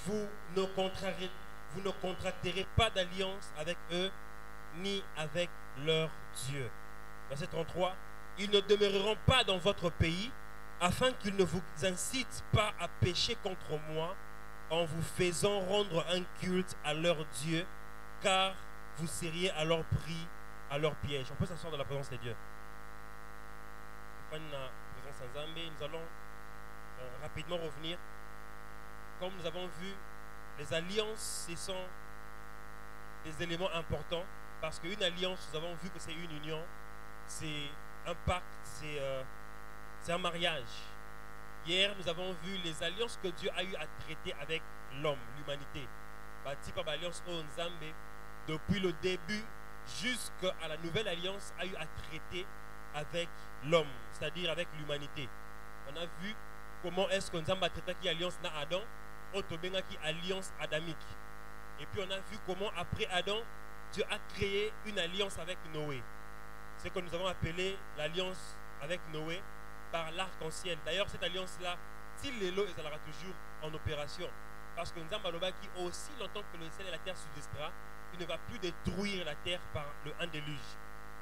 vous ne contracterez pas d'alliance avec eux, ni avec leur Dieu. Verset 33. Ils ne demeureront pas dans votre pays, afin qu'ils ne vous incitent pas à pécher contre moi, en vous faisant rendre un culte à leur Dieu, car vous seriez alors pris à leur piège. On peut s'asseoir dans la présence de Dieu. Nous allons rapidement revenir. Comme nous avons vu, les alliances, ce sont des éléments importants, parce qu'une alliance, nous avons vu que c'est une union, c'est un pacte, c'est un mariage. Hier, nous avons vu les alliances que Dieu a eu à traiter avec l'homme, l'humanité. L'alliance Nzambe, depuis le début jusqu'à la nouvelle alliance, a eu à traiter avec l'homme, c'est-à-dire avec l'humanité. On a vu comment est-ce que Nzambe a traité qui alliance na Adam, Otobenga qui alliance adamique. Et puis on a vu comment après Adam, Dieu a créé une alliance avec Noé. C'est ce que nous avons appelé l'alliance avec Noé par l'arc-en-ciel. D'ailleurs, cette alliance-là, s'il est là, elle sera toujours en opération. Parce que Nzamba Loba qui aussi longtemps que le ciel et la terre subsistera, il ne va plus détruire la terre par un déluge.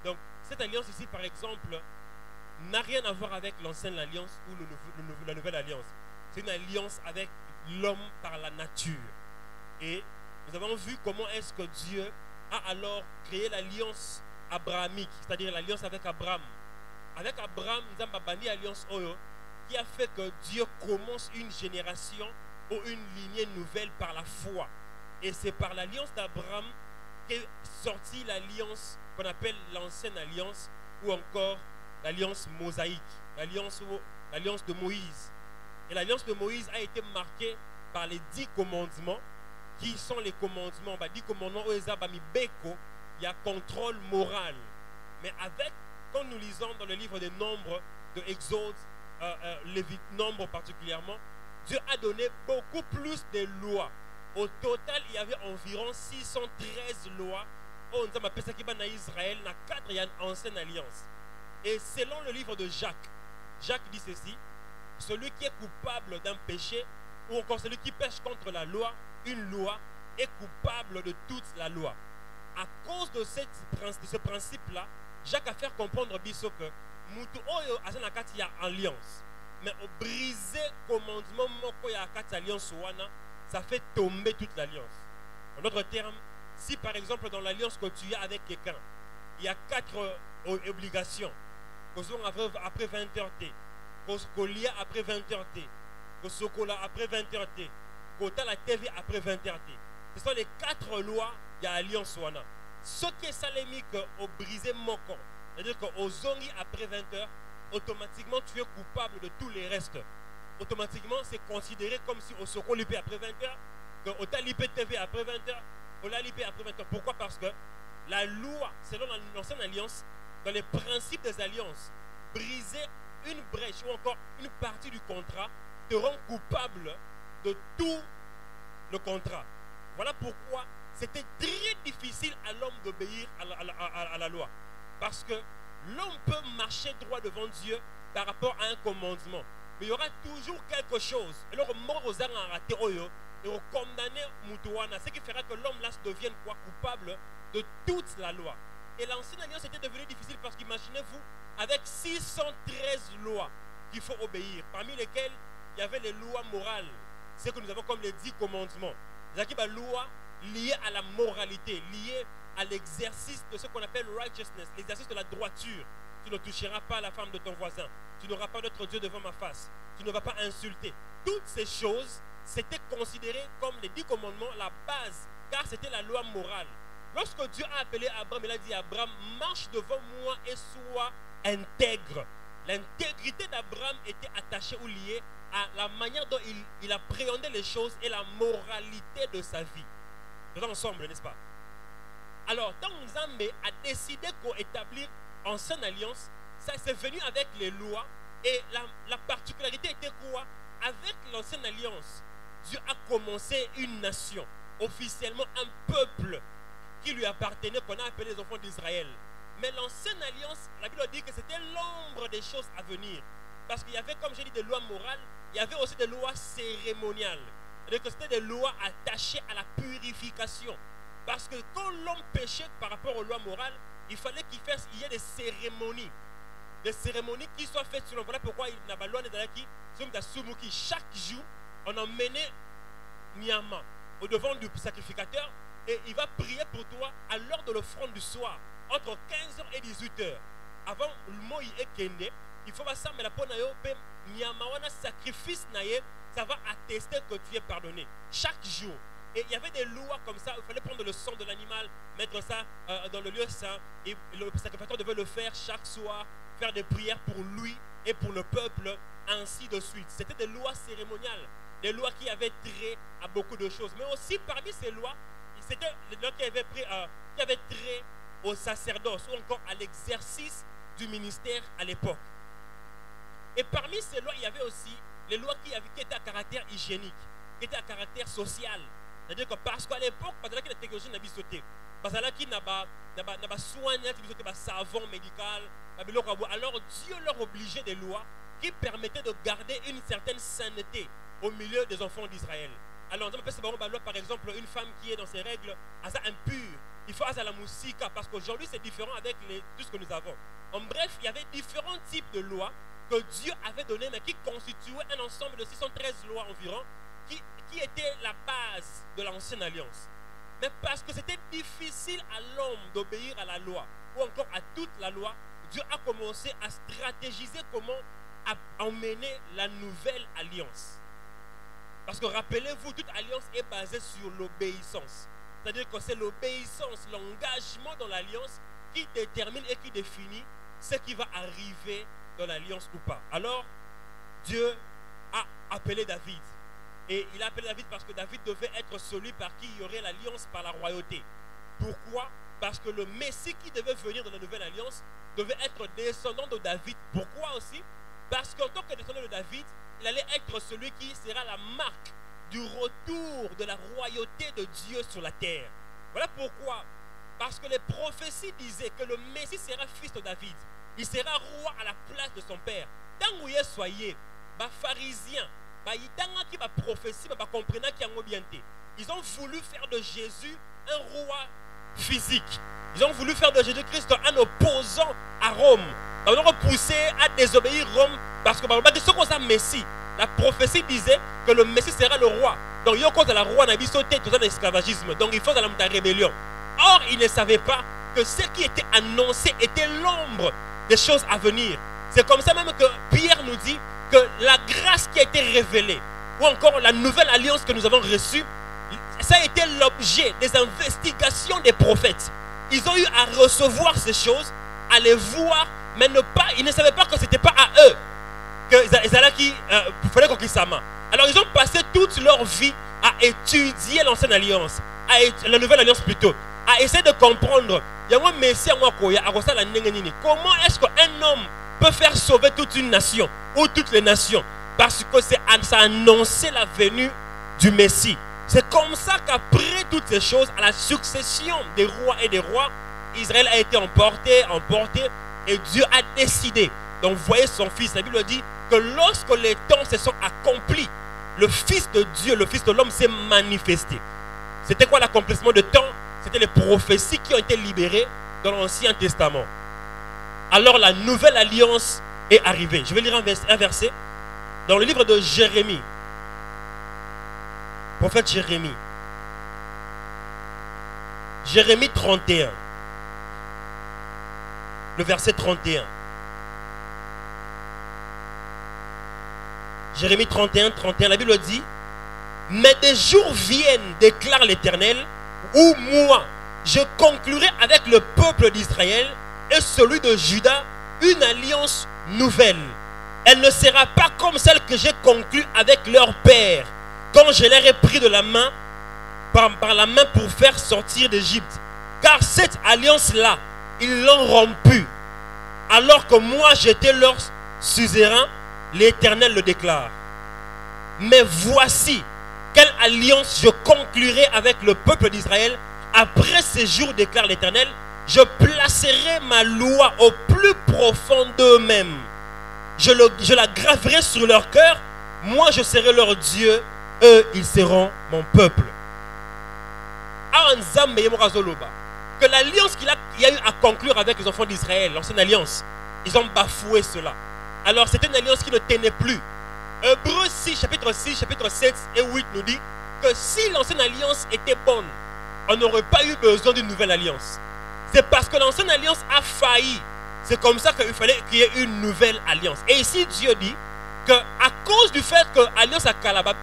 Donc, cette alliance ici, par exemple, n'a rien à voir avec l'ancienne alliance ou la nouvelle alliance. C'est une alliance avec l'homme par la nature. Et nous avons vu comment est-ce que Dieu a alors créé l'alliance abrahamique, c'est-à-dire l'alliance avec Abraham. Avec Abraham, nous avons banni l'alliance Oyo, qui a fait que Dieu commence une génération ou une lignée nouvelle par la foi. Et c'est par l'alliance d'Abraham qu'est sortie l'alliance qu'on appelle l'ancienne alliance ou encore l'alliance mosaïque, l'alliance de Moïse. Et l'alliance de Moïse a été marquée par les 10 commandements, qui sont les commandements, 10 commandements, il y a contrôle moral. Mais quand nous lisons dans le livre des Nombres, de Exode, Lévite, Nombres particulièrement, Dieu a donné beaucoup plus de lois. Au total, il y avait environ 613 lois. On a appelé ça qui est Israël, dans 4, il y a une ancienne alliance. Et selon le livre de Jacques, Jacques dit ceci: celui qui est coupable d'un péché, ou encore celui qui pêche contre la loi, une loi, est coupable de toute la loi. À cause de ce principe-là, Jacques a fait comprendre Bisso que Moutou Oyo a une alliance. Mais au briser le commandement Moko ya alliance wana, ça fait tomber toute l'alliance. En d'autres termes, si par exemple dans l'alliance que tu as avec quelqu'un, il y a 4 obligations. Après 20 heures, Koskolia après 20 heures, Kosokola après 20 heures, Kota la TV après 20 heures. Ce sont les 4 lois de l'alliance wana. Ce qui est salémique au brisé moko, c'est-à-dire qu'au zongi après 20 heures, automatiquement tu es coupable de tous les restes. Automatiquement c'est considéré comme si au soko lipé après 20 heures, que au talipé TV après 20 heures, au lipé après 20 heures. Pourquoi? Parce que la loi, selon l'ancienne alliance, dans les principes des alliances, briser une brèche ou encore une partie du contrat te rend coupable de tout le contrat. Voilà pourquoi c'était très difficile à l'homme d'obéir à la loi. Parce que l'homme peut marcher droit devant Dieu par rapport à un commandement. Mais il y aura toujours quelque chose. Et le mort aux arts raté oyo et au condamné Moutouana, ce qui fera que l'homme là devienne quoi? Coupable de toute la loi. Et l'ancienne alliance était devenue difficile parce qu'imaginez-vous, avec 613 lois qu'il faut obéir, parmi lesquelles il y avait les lois morales, ce que nous avons comme les 10 commandements. C'est-à-dire qu'il y a des lois liées à la moralité, liées à l'exercice de ce qu'on appelle righteousness, l'exercice de la droiture. Tu ne toucheras pas la femme de ton voisin, tu n'auras pas d'autre Dieu devant ma face, tu ne vas pas insulter. Toutes ces choses, c'était considéré comme les 10 commandements, la base, car c'était la loi morale. Lorsque Dieu a appelé Abraham, il a dit à Abraham, marche devant moi et sois intègre. L'intégrité d'Abraham était attachée ou liée à la manière dont il appréhendait les choses et la moralité de sa vie. Nous sommes ensemble, n'est-ce pas? Alors, quand Nzambe a décidé d'établir ancienne alliance, ça c'est venu avec les lois. Et la particularité était quoi? Avec l'ancienne alliance, Dieu a commencé une nation, officiellement un peuple qui lui appartenait, qu'on a appelé les enfants d'Israël. Mais l'ancienne alliance, la Bible dit que c'était l'ombre des choses à venir. Parce qu'il y avait, comme j'ai dit, des lois morales, il y avait aussi des lois cérémoniales. C'est-à-dire que c'était des lois attachées à la purification. Parce que quand l'homme péchait par rapport aux lois morales, il fallait qu'il y ait des cérémonies. Des cérémonies qui soient faites selon. Voilà pourquoi il n'a pas loi de chaque jour, on emmenait Niama au devant du sacrificateur et il va prier pour toi à l'heure de l'offrande du soir, entre 15h et 18h. Avant le mot est kende, il faut pas ça, mais la peau Niama wana sacrifice naye, ça va attester que tu es pardonné chaque jour. Et il y avait des lois comme ça, il fallait prendre le sang de l'animal, mettre ça dans le lieu saint, et le sacrificateur devait le faire chaque soir, faire des prières pour lui et pour le peuple, ainsi de suite. C'était des lois cérémoniales, des lois qui avaient trait à beaucoup de choses. Mais aussi parmi ces lois, c'était des lois qui avaient trait au sacerdoce ou encore à l'exercice du ministère à l'époque. Et parmi ces lois, il y avait aussi les lois qui étaient à caractère hygiénique, qui étaient à caractère social. C'est-à-dire que parce qu'à l'époque, parce que la technologie n'a pas sauté, parce qu'il n'a pas soin, savon médical, alors Dieu leur obligeait des lois qui permettaient de garder une certaine sainteté au milieu des enfants d'Israël. Alors, par exemple, une femme qui est dans ses règles, elle est impure. Il faut la musique parce qu'aujourd'hui c'est différent avec tout ce que nous avons. En bref, il y avait différents types de lois que Dieu avait données, mais qui constituaient un ensemble de 613 lois environ, qui était la base de l'ancienne alliance. Mais parce que c'était difficile à l'homme d'obéir à la loi, ou encore à toute la loi, Dieu a commencé à stratégiser comment emmener la nouvelle alliance. Parce que rappelez-vous, toute alliance est basée sur l'obéissance. C'est-à-dire que c'est l'obéissance, l'engagement dans l'alliance qui détermine et qui définit ce qui va arriver dans l'alliance ou pas. Alors, Dieu a appelé David. Et il a appelé David parce que David devait être celui par qui il y aurait l'alliance par la royauté. Pourquoi? Parce que le Messie qui devait venir dans la nouvelle alliance devait être descendant de David. Pourquoi aussi? Parce qu'en tant que descendant de David, il allait être celui qui sera la marque du retour de la royauté de Dieu sur la terre. Voilà pourquoi. Parce que les prophéties disaient que le Messie sera fils de David. Il sera roi à la place de son père. Tant que vous soyez, les pharisiens, ils ont voulu faire de Jésus un roi physique. Ils ont voulu faire de Jésus-Christ un opposant à Rome. Ils ont repoussé à désobéir Rome parce que ce qu'on a Messie. La prophétie disait que le Messie sera le roi. Donc il y a encore de la roi n'a sauté tout ça l'esclavagisme. Donc il faut de la rébellion. Or ils ne savaient pas que ce qui était annoncé était l'ombre des choses à venir. C'est comme ça même que Pierre nous dit que la grâce qui a été révélée, ou encore la nouvelle alliance que nous avons reçue, ça a été l'objet des investigations des prophètes. Ils ont eu à recevoir ces choses, à les voir, mais ils ne savaient pas que ce n'était pas à eux que fallait qu'on quitte. Alors ils ont passé toute leur vie à étudier l'ancienne alliance, la nouvelle alliance plutôt, à essayer de comprendre comment est-ce qu'un homme peut faire sauver toute une nation ou toutes les nations, parce que ça annonçait la venue du Messie. C'est comme ça qu'après toutes ces choses, à la succession des rois et des rois, Israël a été emporté, et Dieu a décidé d'envoyer son fils. La Bible dit que lorsque les temps se sont accomplis, le Fils de Dieu, le Fils de l'homme s'est manifesté. C'était quoi l'accomplissement de temps? C'était les prophéties qui ont été libérées dans l'Ancien Testament. Alors la nouvelle alliance est arrivée. Je vais lire un verset dans le livre de Jérémie. Prophète Jérémie. Jérémie 31. Le verset 31. Jérémie 31, 31, la Bible dit: mais des jours viennent, déclare l'Éternel, où moi, je conclurai avec le peuple d'Israël et celui de Juda une alliance nouvelle. Elle ne sera pas comme celle que j'ai conclue avec leur père, quand je les ai pris de la main, par la main pour faire sortir d'Égypte. Car cette alliance-là, ils l'ont rompue, alors que moi j'étais leur suzerain. L'Éternel le déclare. Mais voici quelle alliance je conclurai avec le peuple d'Israël après ces jours, déclare l'Éternel. Je placerai ma loi au plus profond d'eux-mêmes. Je la graverai sur leur cœur. Moi je serai leur Dieu, eux, ils seront mon peuple. Que l'alliance qu'il y a eu à conclure avec les enfants d'Israël, l'ancienne alliance, ils ont bafoué cela. Alors c'est une alliance qui ne tenait plus. Hébreux 6, chapitre 7 et 8 nous dit que si l'ancienne alliance était bonne, on n'aurait pas eu besoin d'une nouvelle alliance. C'est parce que l'ancienne alliance a failli. C'est comme ça qu'il fallait qu'il y ait une nouvelle alliance. Et ici Dieu dit qu'à cause du fait que l'alliance à Kalaba,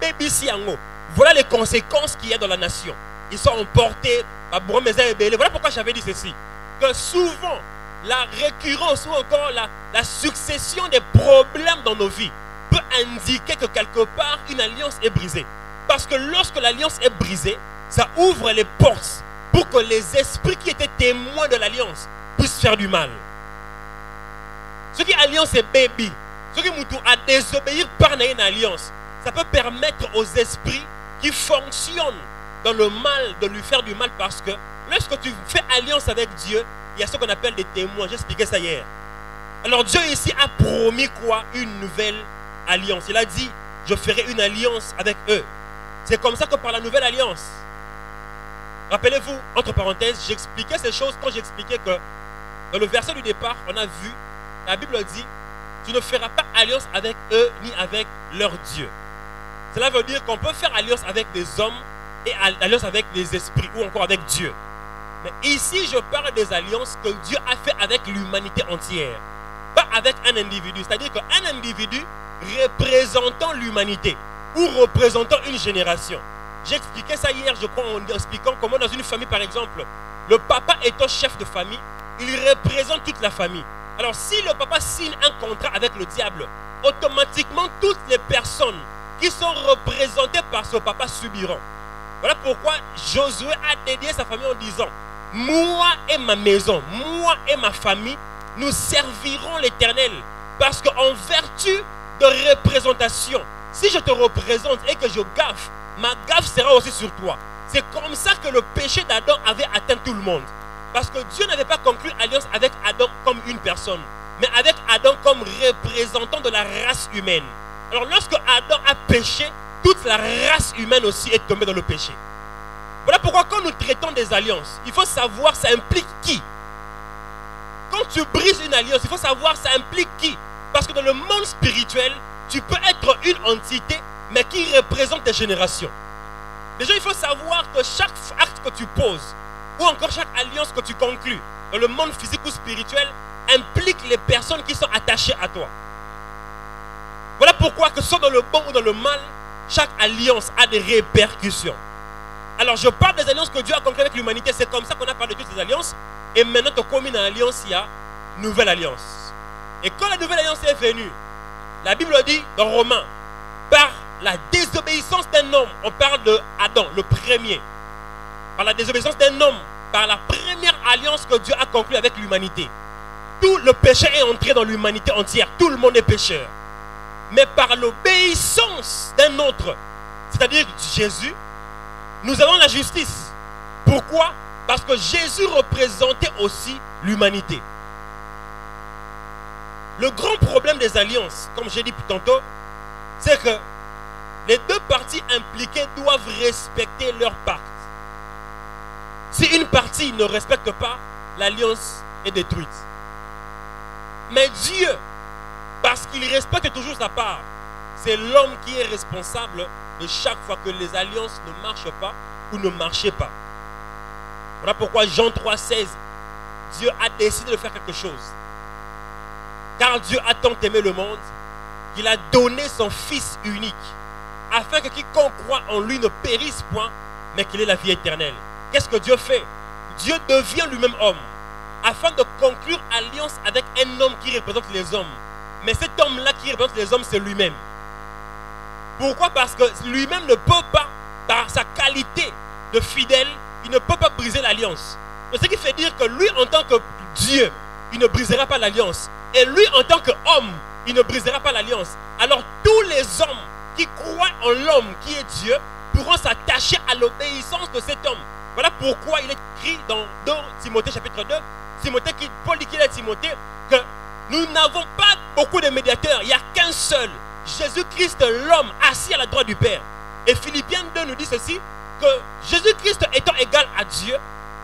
voilà les conséquences qu'il y a dans la nation. Ils sont emportés. Voilà pourquoi j'avais dit ceci. Que souvent, la récurrence ou encore la succession des problèmes dans nos vies peut indiquer que quelque part, une alliance est brisée. Parce que lorsque l'alliance est brisée, ça ouvre les portes pour que les esprits qui étaient témoins de l'alliance puissent faire du mal. Ce qui alliance est baby. Ce qui moutou à désobéir par une alliance, ça peut permettre aux esprits qui fonctionnent dans le mal de lui faire du mal, parce que lorsque tu fais alliance avec Dieu, il y a ce qu'on appelle des témoins. J'ai expliqué ça hier. Alors Dieu ici a promis quoi? Une nouvelle alliance. Il a dit, je ferai une alliance avec eux. C'est comme ça que par la nouvelle alliance, rappelez-vous, entre parenthèses, j'expliquais ces choses quand j'expliquais que dans le verset du départ, on a vu, la Bible dit, tu ne feras pas alliance avec eux ni avec leur Dieu. Cela veut dire qu'on peut faire alliance avec des hommes et alliance avec des esprits ou encore avec Dieu. Mais ici, je parle des alliances que Dieu a fait avec l'humanité entière. Pas avec un individu. C'est-à-dire qu'un individu représentant l'humanité ou représentant une génération. J'expliquais ça hier, je crois, en expliquant comment dans une famille, par exemple, le papa étant chef de famille, il représente toute la famille. Alors, si le papa signe un contrat avec le diable, automatiquement, toutes les personnes qui sont représentées par ce papa subiront. Voilà pourquoi Josué a dédié sa famille en disant, moi et ma maison, moi et ma famille, nous servirons l'Éternel. Parce qu'en vertu de représentation, si je te représente et que je gaffe, ma gaffe sera aussi sur toi. C'est comme ça que le péché d'Adam avait atteint tout le monde. Parce que Dieu n'avait pas conclu alliance avec Adam comme une personne, mais avec Adam comme représentant de la race humaine. Alors lorsque Adam a péché, toute la race humaine aussi est tombée dans le péché. Voilà pourquoi quand nous traitons des alliances, il faut savoir ça implique qui. Quand tu brises une alliance, il faut savoir ça implique qui. Parce que dans le monde spirituel, tu peux être une entité, mais qui représente des générations. Déjà, il faut savoir que chaque acte que tu poses, ou encore chaque alliance que tu conclus, dans le monde physique ou spirituel, implique les personnes qui sont attachées à toi. Voilà pourquoi, que ce soit dans le bon ou dans le mal, chaque alliance a des répercussions. Alors, je parle des alliances que Dieu a conclues avec l'humanité. C'est comme ça qu'on a parlé de toutes ces alliances. Et maintenant, comme une alliance, il y a une nouvelle alliance. Et quand la nouvelle alliance est venue, la Bible dit dans Romains, par la désobéissance d'un homme, on parle de Adam, le premier. Par la désobéissance d'un homme, par la première alliance que Dieu a conclue avec l'humanité, tout le péché est entré dans l'humanité entière. Tout le monde est pécheur. Mais par l'obéissance d'un autre, c'est-à-dire Jésus, nous avons la justice. Pourquoi? Parce que Jésus représentait aussi l'humanité. Le grand problème des alliances, comme j'ai dit tantôt, c'est que les deux parties impliquées doivent respecter leur pacte. Si une partie ne respecte pas, l'alliance est détruite. Mais Dieu, parce qu'il respecte toujours sa part, c'est l'homme qui est responsable de chaque fois que les alliances ne marchent pas ou ne marchaient pas. Voilà pourquoi Jean 3,16, Dieu a décidé de faire quelque chose. Car Dieu a tant aimé le monde qu'il a donné son Fils unique, afin que quiconque croit en lui ne périsse point, mais qu'il ait la vie éternelle. Qu'est-ce que Dieu fait? Dieu devient lui-même homme, afin de conclure alliance avec un homme qui représente les hommes. Mais cet homme-là qui représente les hommes, c'est lui-même. Pourquoi? Parce que lui-même ne peut pas, par sa qualité de fidèle, il ne peut pas briser l'alliance. Ce qui fait dire que lui, en tant que Dieu, il ne brisera pas l'alliance. Et lui, en tant qu'homme, il ne brisera pas l'alliance. Alors tous les hommes qui croient en l'homme qui est Dieu pourront s'attacher à l'obéissance de cet homme. Voilà pourquoi il est écrit dans 2 Timothée chapitre 2, Paul dit qu'il est Timothée, que nous n'avons pas beaucoup de médiateurs, il n'y a qu'un seul, Jésus-Christ l'homme assis à la droite du Père. Et Philippiens 2 nous dit ceci, que Jésus-Christ étant égal à Dieu,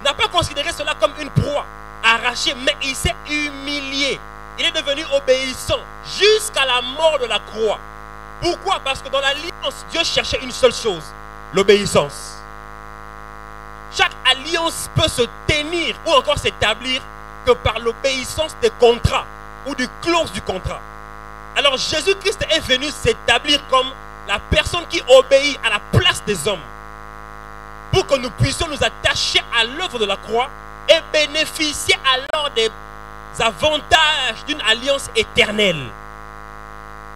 n'a pas considéré cela comme une proie arrachée, mais il s'est humilié. Il est devenu obéissant jusqu'à la mort de la croix. Pourquoi? Parce que dans l'alliance, Dieu cherchait une seule chose, l'obéissance. Chaque alliance peut se tenir ou encore s'établir que par l'obéissance des contrats ou du clause du contrat. Alors Jésus-Christ est venu s'établir comme la personne qui obéit à la place des hommes pour que nous puissions nous attacher à l'œuvre de la croix et bénéficier alors des avantages d'une alliance éternelle.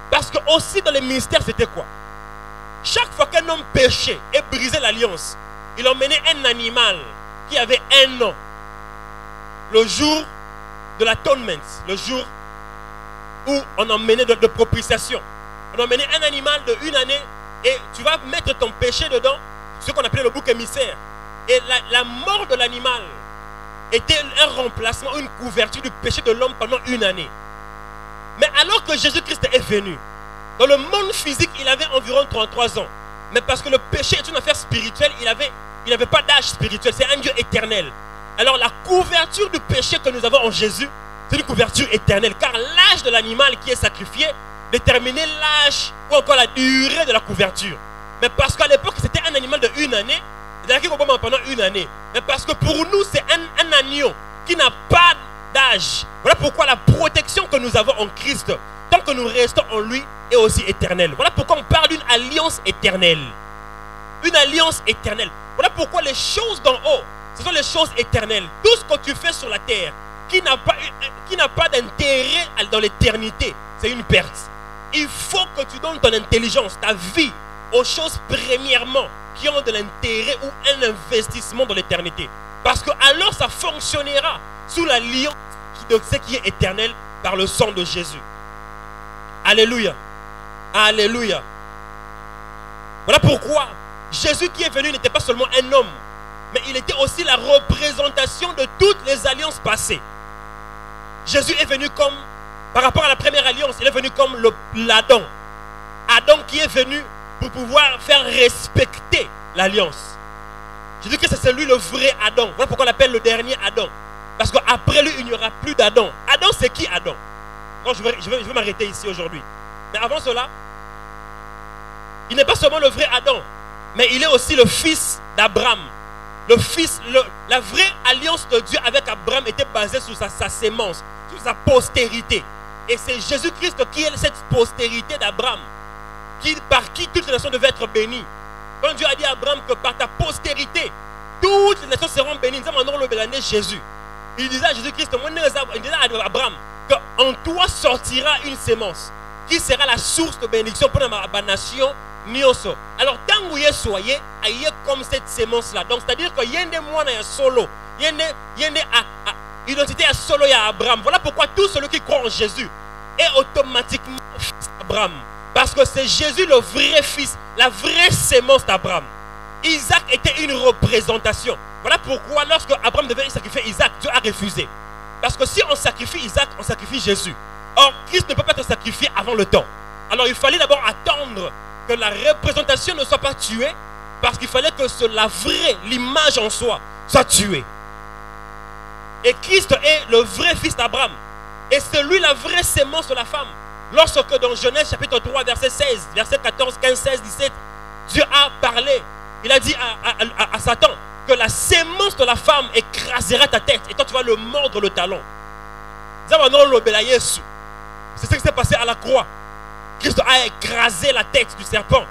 Parce que aussi dans les ministères, c'était quoi? Chaque fois qu'un homme péchait et brisait l'alliance, il emmenait un animal qui avait un an. Le jour de l'atonement, le jour où on emmenait de propitiation. On emmenait un animal de 1 année et tu vas mettre ton péché dedans, ce qu'on appelait le bouc émissaire. Et la mort de l'animal était un remplacement, une couverture du péché de l'homme pendant 1 année. Mais alors que Jésus-Christ est venu, dans le monde physique, il avait environ 33 ans. Mais parce que le péché est une affaire spirituelle, il n'avait pas d'âge spirituel. C'est un Dieu éternel. Alors la couverture du péché que nous avons en Jésus, c'est une couverture éternelle. Car l'âge de l'animal qui est sacrifié déterminait l'âge ou encore la durée de la couverture. Mais parce qu'à l'époque, c'était un animal de 1 année, pendant 1 année. Mais parce que pour nous, c'est un agneau qui n'a pas d'âge. Voilà pourquoi la protection que nous avons en Christ, tant que nous restons en lui, est aussi éternelle. Voilà pourquoi on parle d'une alliance éternelle. Une alliance éternelle. Voilà pourquoi les choses d'en haut, ce sont les choses éternelles. Tout ce que tu fais sur la terre, qui n'a pas d'intérêt dans l'éternité, c'est une perte. Il faut que tu donnes ton intelligence, ta vie, aux choses premièrement qui ont de l'intérêt ou un investissement dans l'éternité. Parce que alors ça fonctionnera sous l'alliance de ce qui est éternel par le sang de Jésus. Alléluia. Alléluia. Voilà pourquoi Jésus qui est venu n'était pas seulement un homme, mais il était aussi la représentation de toutes les alliances passées. Jésus est venu comme, par rapport à la première alliance, il est venu comme l'Adam. Adam qui est venu pour pouvoir faire respecter l'alliance. Jésus que c'est lui le vrai Adam. Voilà pourquoi on l'appelle le dernier Adam. Parce qu'après lui, il n'y aura plus d'Adam. Adam, c'est qui Adam? Donc, je vais m'arrêter ici aujourd'hui. Mais avant cela, il n'est pas seulement le vrai Adam, mais il est aussi le fils d'Abraham. La vraie alliance de Dieu avec Abraham était basée sur sa sémence, sur sa postérité. Et c'est Jésus-Christ qui est cette postérité d'Abraham, par qui toutes les nations devaient être bénies. Quand Dieu a dit à Abraham que par ta postérité, toutes les nations seront bénies, Jésus. Il disait à Jésus-Christ, il disait à Abraham, qu'en toi sortira une sémence qui sera la source de bénédiction pour la nation. Alors, tant que vous soyez, ayez comme cette sémence-là. Donc, c'est-à-dire qu'il y a des moines solo, il y a une identité à solo et à Abraham. Voilà pourquoi tout celui qui croit en Jésus est automatiquement fils d'Abraham. Parce que c'est Jésus le vrai fils, la vraie sémence d'Abraham. Isaac était une représentation. Voilà pourquoi lorsque Abraham devait sacrifier Isaac, Dieu a refusé. Parce que si on sacrifie Isaac, on sacrifie Jésus. Or, Christ ne peut pas être sacrifié avant le temps. Alors, il fallait d'abord attendre que la représentation ne soit pas tuée, parce qu'il fallait que la vraie, l'image en soi, soit tuée. Et Christ est le vrai fils d'Abraham. Et c'est lui la vraie sémence de la femme. Lorsque dans Genèse chapitre 3, verset 16, verset 14, 15, 16, 17, Dieu a parlé, il a dit à Satan que la sémence de la femme écrasera ta tête et toi tu vas le mordre le talon. C'est ce qui s'est passé à la croix. Christ a écrasé la tête du serpent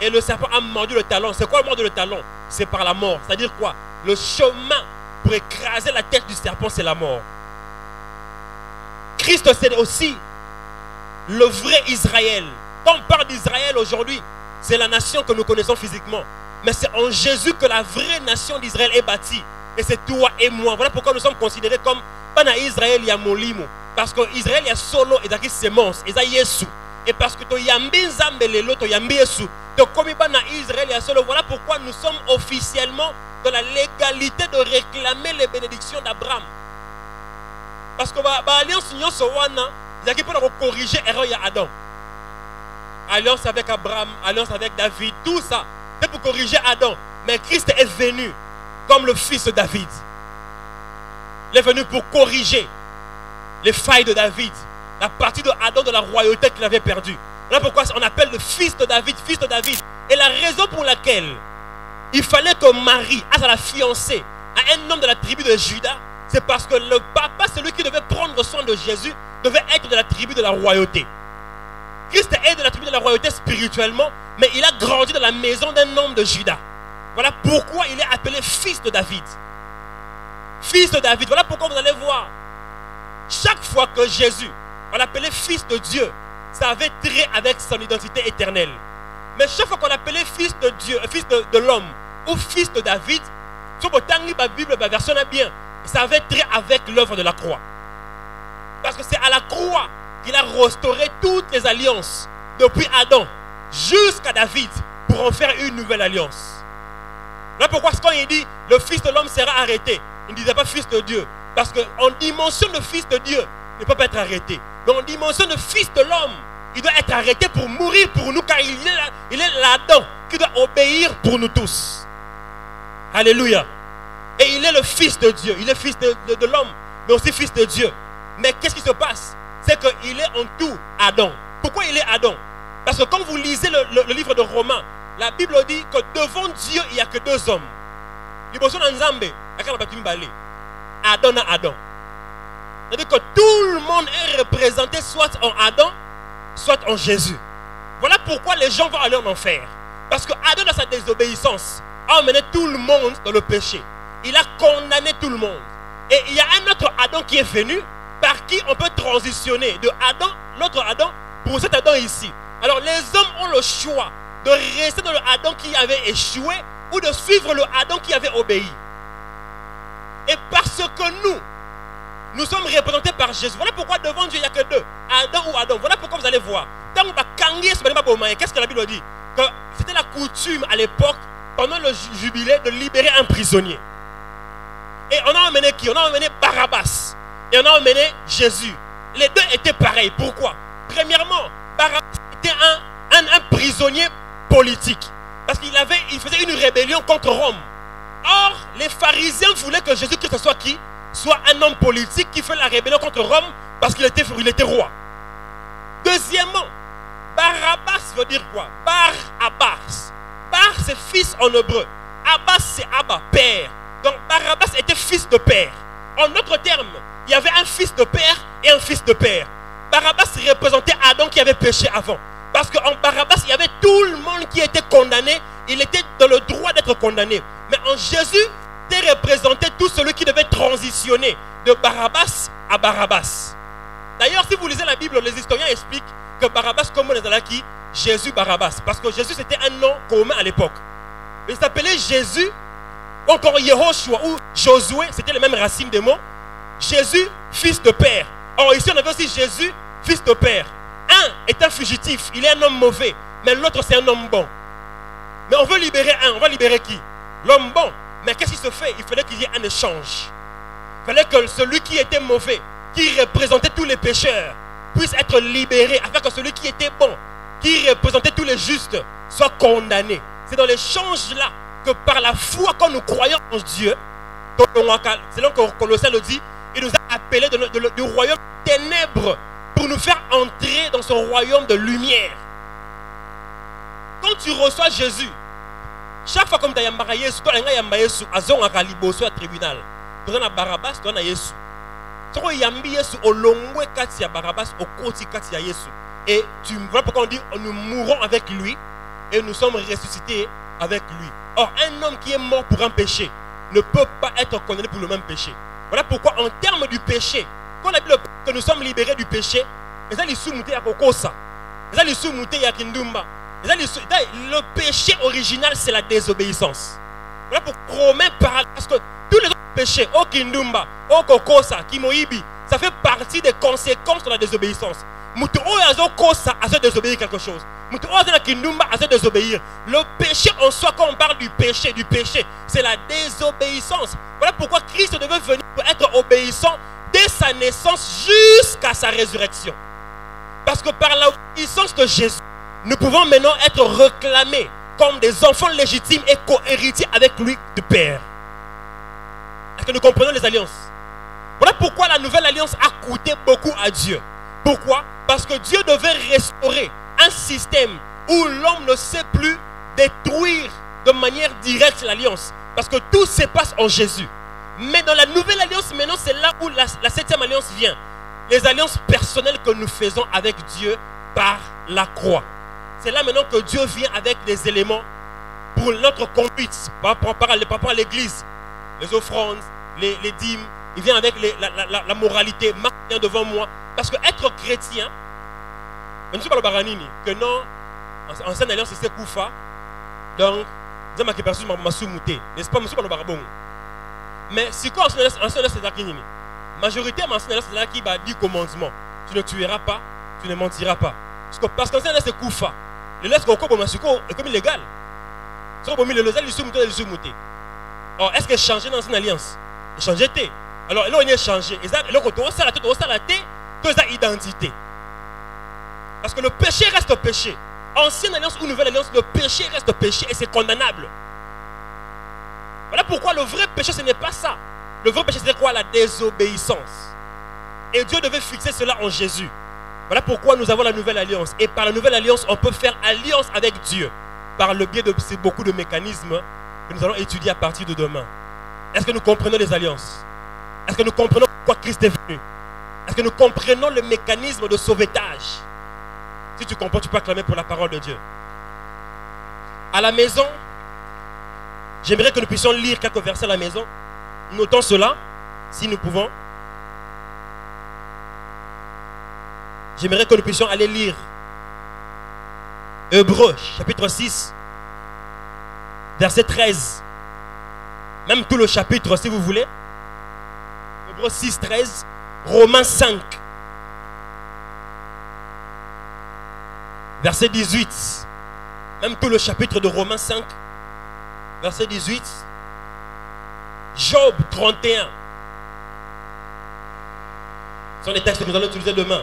et le serpent a mordu le talon. C'est quoi mordre le talon? C'est par la mort. C'est-à-dire quoi? Le chemin pour écraser la tête du serpent, c'est la mort. Christ, c'est aussi le vrai Israël. Quand on parle d'Israël aujourd'hui, c'est la nation que nous connaissons physiquement. Mais c'est en Jésus que la vraie nation d'Israël est bâtie. Et c'est toi et moi. Voilà pourquoi nous sommes considérés comme Pana Israël, il y a Molimo. Parce qu'Israël, il y a solo et il y a sémence, il y a Yesu. Et parce que tu yambi Zambelelo, tu yambi Yesu. Tu comme Pana Israël, il y a solo. Voilà pourquoi nous sommes officiellement dans la légalité de réclamer les bénédictions d'Abraham. Parce que l'alliance Nyon Sowana, il y a qui peut corriger l'erreur d'Adam. alliance avec Abraham, alliance avec David, tout ça, c'est pour corriger Adam. Mais Christ est venu comme le fils de David. Il est venu pour corriger les failles de David, la partie de Adam de la royauté qu'il avait perdue. Voilà pourquoi on appelle le fils de David, fils de David. Et la raison pour laquelle il fallait que Marie, à la fiancée, à un homme de la tribu de Juda, c'est parce que le papa, celui qui devait prendre soin de Jésus, devait être de la tribu de la royauté. Christ est de la tribu de la royauté spirituellement, mais il a grandi dans la maison d'un homme de Juda. Voilà pourquoi il est appelé fils de David. Fils de David. Voilà pourquoi vous allez voir, chaque fois que Jésus, on l'appelait fils de Dieu, ça avait trait avec son identité éternelle. Mais chaque fois qu'on l'appelait fils de Dieu, fils de l'homme, ou fils de David, la Bible, la version est bien, ça avait trait avec l'œuvre de la croix. Parce que c'est à la croix qu'il a restauré toutes les alliances, depuis Adam jusqu'à David, pour en faire une nouvelle alliance. Voilà pourquoi quand il dit le fils de l'homme sera arrêté, il ne disait pas fils de Dieu. Parce qu'en dimension de fils de Dieu, il ne peut pas être arrêté. Mais en dimension de fils de l'homme, il doit être arrêté pour mourir pour nous, car il est l'Adam qui doit obéir pour nous tous. Alléluia. Et il est le fils de Dieu. Il est fils de l'homme, mais aussi fils de Dieu. Mais qu'est-ce qui se passe? C'est qu'il est en tout Adam. Pourquoi il est Adam? Parce que quand vous lisez le livre de Romains, la Bible dit que devant Dieu, il n'y a que deux hommes. Adam à Adam. C'est-à-dire que tout le monde est représenté soit en Adam, soit en Jésus. Voilà pourquoi les gens vont aller en enfer. Parce que Adam, dans sa désobéissance, a emmené tout le monde dans le péché. Il a condamné tout le monde. Et il y a un autre Adam qui est venu, par qui on peut transitionner de Adam, l'autre Adam, pour cet Adam ici. Alors les hommes ont le choix de rester dans le Adam qui avait échoué ou de suivre le Adam qui avait obéi. Et parce que nous sommes représentés par Jésus. Voilà pourquoi devant Dieu il n'y a que deux, Adam ou Adam. Voilà pourquoi vous allez voir. Qu'est-ce que la Bible dit? Que c'était la coutume à l'époque, pendant le jubilé, de libérer un prisonnier. Et on a emmené qui? On a emmené Barabbas. Et on a emmené Jésus. Les deux étaient pareils. Pourquoi? Premièrement, Barabbas était un prisonnier politique. Parce qu'il faisait une rébellion contre Rome. Or, les pharisiens voulaient que Jésus-Christ soit qui? Soit un homme politique qui fait la rébellion contre Rome parce qu'il était roi. Deuxièmement, Barabbas veut dire quoi? Bar-Abbas. Bar, c'est fils en hébreu. Abbas, c'est Abba, père. Donc Barabbas était fils de père. En d'autres termes, il y avait un fils de père et un fils de père. Barabbas représentait Adam qui avait péché avant. Parce qu'en Barabbas, il y avait tout le monde qui était condamné. Il était dans le droit d'être condamné. Mais en Jésus, il représentait tout celui qui devait transitionner de Barabbas à Barabbas. D'ailleurs, si vous lisez la Bible, les historiens expliquent que Barabbas, comme on est qui Jésus Barabbas. Parce que Jésus, c'était un nom commun à l'époque. Il s'appelait Jésus, ou encore Yehoshua ou Josué, c'était les mêmes racines des mots. Jésus, fils de père. Or, ici, on avait aussi Jésus, fils de père. Un est un fugitif, il est un homme mauvais, mais l'autre, c'est un homme bon. Mais on veut libérer un, on va libérer qui? L'homme bon. Mais qu'est-ce qui se fait? Il fallait qu'il y ait un échange. Il fallait que celui qui était mauvais, qui représentait tous les pécheurs, puisse être libéré, afin que celui qui était bon, qui représentait tous les justes, soit condamné. C'est dans l'échange là que par la foi, quand nous croyons en Dieu, selon que Colossiens le dit, il nous a appelés du royaume ténèbres pour nous faire entrer dans son royaume de lumière. Quand tu reçois Jésus, chaque fois comme tu as yambara Yesu, toi yamba Yesu, azon akaliboso à tribunal. Tu as Barabbas, tu as Yesu. Tu as yambi Yesu au longwe kati ya Barabbas, au koti kati ya Yesu. Et tu vois pourquoi on dit nous mourons avec lui et nous sommes ressuscités avec lui. Or, un homme qui est mort pour un péché ne peut pas être condamné pour le même péché. Voilà pourquoi en termes du péché, quand on a dit que nous sommes libérés du péché, le péché original, c'est la désobéissance. Voilà pourquoi Romain parle, parce que tous les autres péchés, au Kindumba, au Kokosa, Kimoibi, ça fait partie des conséquences de la désobéissance. À se désobéir quelque chose. À se désobéir. Le péché en soi, quand on parle du péché, c'est la désobéissance. Voilà pourquoi Christ devait venir pour être obéissant dès sa naissance jusqu'à sa résurrection. Parce que par l'obéissance de Jésus, nous pouvons maintenant être réclamés comme des enfants légitimes et co-héritiers avec lui du Père. Est-ce que nous comprenons les alliances? Voilà pourquoi la nouvelle alliance a coûté beaucoup à Dieu. Pourquoi? Parce que Dieu devait restaurer un système où l'homme ne sait plus détruire de manière directe l'alliance. Parce que tout se passe en Jésus. Mais dans la nouvelle alliance, maintenant, c'est là où la 7e alliance vient. Les alliances personnelles que nous faisons avec Dieu par la croix. C'est là maintenant que Dieu vient avec des éléments pour notre conduite par rapport à l'église. Les offrandes, les dîmes. Il vient avec la moralité. Marc vient devant moi. Parce que être chrétien, je ne suis pas le baranini, que non, en ancienne alliance, c'est Koufa. Donc, je ne personne m'a soumouté. N'est-ce pas, monsieur, pas le barabon. Mais si quoi, en ancienne alliance, c'est là qui n'est. Majorité, en ancienne alliance, c'est là qui va dire commandement. Tu ne tueras pas, tu ne mentiras pas. Parce qu'en ancienne alliance, c'est Koufa. Le laisse qu'on coupe, est comme illégal. Si on a mis le losel, il est soumouté. Alors, est-ce que changer dans l'ancienne alliance? Changer T. Alors, là, on est changé. Et là, quand on sait la tête, on sait la tête, on a identité. Parce que le péché reste péché. Ancienne alliance ou nouvelle alliance, le péché reste péché et c'est condamnable. Voilà pourquoi le vrai péché, ce n'est pas ça. Le vrai péché, c'est quoi? La désobéissance. Et Dieu devait fixer cela en Jésus. Voilà pourquoi nous avons la nouvelle alliance. Et par la nouvelle alliance, on peut faire alliance avec Dieu. Par le biais de beaucoup de mécanismes que nous allons étudier à partir de demain. Est-ce que nous comprenons les alliances? Est-ce que nous comprenons pourquoi Christ est venu? Est-ce que nous comprenons le mécanisme de sauvetage? Si tu comprends, tu peux acclamer pour la parole de Dieu. À la maison, j'aimerais que nous puissions lire quelques versets à la maison. Notons cela, si nous pouvons. J'aimerais que nous puissions aller lire Hébreux, chapitre 6, verset 13. Même tout le chapitre, si vous voulez. Hébreux 6, 13. Romains 5. Verset 18. Même tout le chapitre de Romains 5. Verset 18. Job 31. Ce sont les textes que nous allons utiliser demain.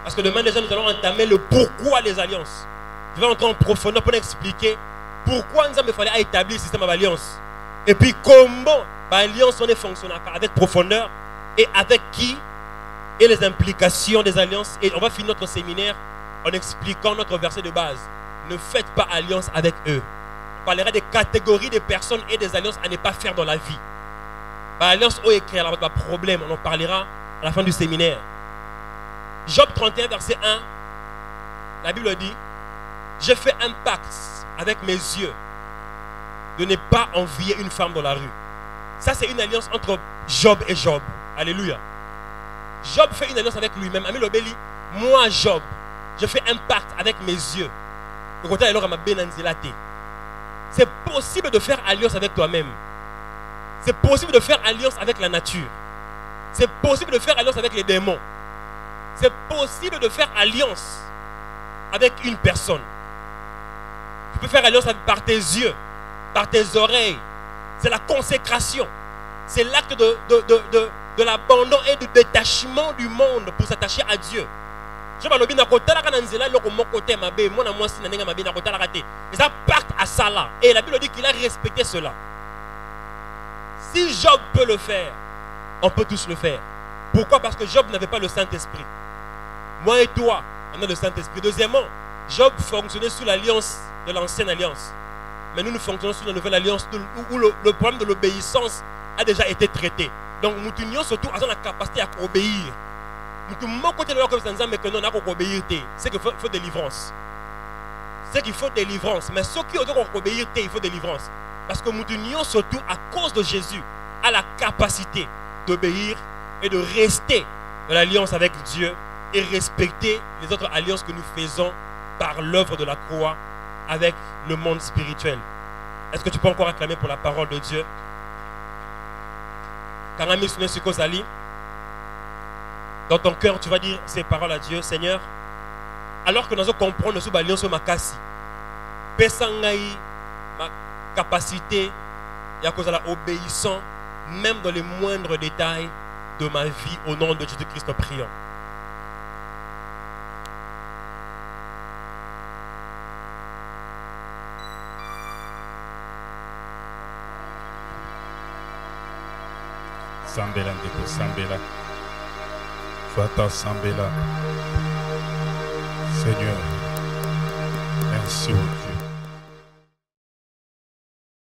Parce que demain déjà nous allons entamer le pourquoi des alliances. Je vais entrer en profondeur pour expliquer pourquoi nous avons fallu établir le système d'alliance. Et puis comment l'alliance fonctionne avec profondeur et avec qui et les implications des alliances. Et on va finir notre séminaire en expliquant notre verset de base. Ne faites pas alliance avec eux. On parlera des catégories de personnes et des alliances à ne pas faire dans la vie. L'alliance au écrit, alors pas problème, on en parlera à la fin du séminaire. Job 31, verset 1, la Bible dit: j'ai fait un pacte avec mes yeux de ne pas envier une femme dans la rue. Ça, c'est une alliance entre Job et Job. Alléluia. Job fait une alliance avec lui-même. Ami Lobeli, moi, Job, je fais un pacte avec mes yeux. C'est possible de faire alliance avec toi-même. C'est possible de faire alliance avec la nature. C'est possible de faire alliance avec les démons. C'est possible de faire alliance avec une personne. Tu peux faire alliance par tes yeux, par tes oreilles. C'est la consécration. C'est l'acte de l'abandon et du détachement du monde pour s'attacher à Dieu. Et ça part à ça là. Et la Bible dit qu'il a respecté cela. Si Job peut le faire, on peut tous le faire. Pourquoi? Parce que Job n'avait pas le Saint-Esprit. Moi et toi, on a le Saint-Esprit. Deuxièmement, Job fonctionnait sous l'alliance de l'ancienne alliance. Mais nous fonctionnons sous la nouvelle alliance où le problème de l'obéissance a déjà été traité. Donc nous tenions surtout à la capacité à obéir. C'est qu'il faut délivrance. C'est qu'il faut délivrance. Mais ceux qui ont obéir, il faut délivrance. Parce que nous tenions surtout à cause de Jésus à la capacité d'obéir et de rester dans l'alliance avec Dieu et respecter les autres alliances que nous faisons par l'œuvre de la croix avec le monde spirituel. Est-ce que tu peux encore acclamer pour la parole de Dieu? Dans ton cœur, tu vas dire ces paroles à Dieu: Seigneur, alors que nous comprenons sous l'alliance ma kasi, pesangai ma capacité et à cause de l'obéissance, même dans les moindres détails de ma vie, au nom de Jésus-Christ, prions. Sambela ndeko Sambela. Fata Sambela. Seigneur, merci.